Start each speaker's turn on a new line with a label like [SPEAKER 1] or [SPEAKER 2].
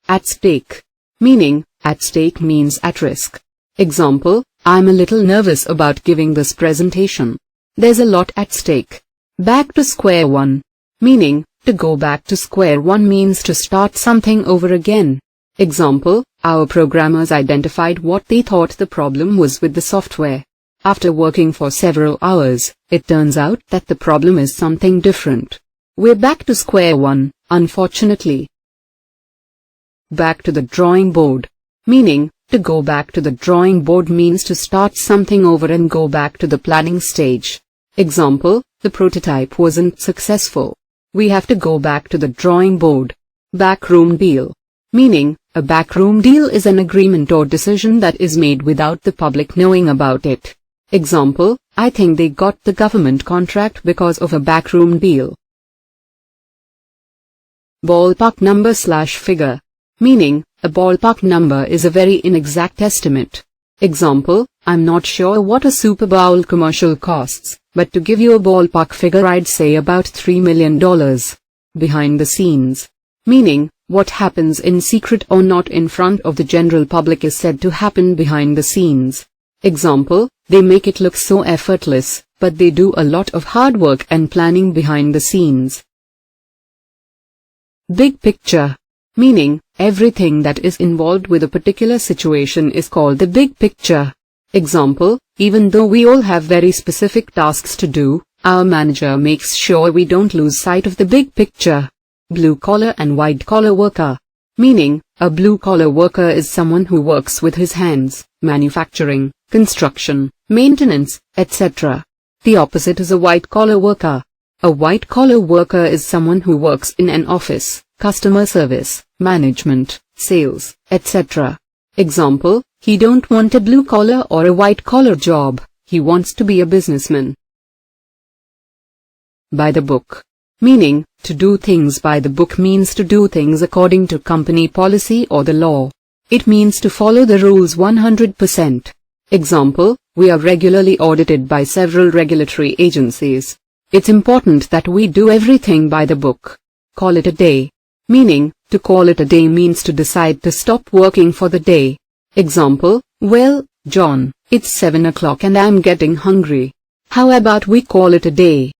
[SPEAKER 1] At stake. Meaning, at stake means at risk. Example, I'm a little nervous about giving this presentation. There's a lot at stake. Back to square one. Meaning, to go back to square one means to start something over again. Example, our programmers identified what they thought the problem was with the software. After working for several hours, it turns out that the problem is something different. We're back to square one, unfortunately. Back to the drawing board. Meaning, to go back to the drawing board means to start something over and go back to the planning stage. Example, the prototype wasn't successful. We have to go back to the drawing board. Backroom deal. Meaning, a backroom deal is an agreement or decision that is made without the public knowing about it. Example, I think they got the government contract because of a backroom deal. Ballpark number/figure. Meaning, a ballpark number is a very inexact estimate. Example, I'm not sure what a Super Bowl commercial costs, but to give you a ballpark figure I'd say about $3 million. Behind the scenes. Meaning, what happens in secret or not in front of the general public is said to happen behind the scenes. Example, they make it look so effortless, but they do a lot of hard work and planning behind the scenes. Big picture. Meaning, everything that is involved with a particular situation is called the big picture. Example, even though we all have very specific tasks to do, our manager makes sure we don't lose sight of the big picture. Blue-collar and white-collar worker. Meaning, a blue-collar worker is someone who works with his hands, manufacturing, construction, maintenance, etc. The opposite is a white-collar worker. A white-collar worker is someone who works in an office, customer service, management, sales, etc. Example, he don't want a blue-collar or a white-collar job, he wants to be a businessman. By the book. Meaning, to do things by the book means to do things according to company policy or the law. It means to follow the rules 100%. Example, we are regularly audited by several regulatory agencies. It's important that we do everything by the book. Call it a day. Meaning, to call it a day means to decide to stop working for the day. Example, well, John, it's 7 o'clock and I'm getting hungry. How about we call it a day?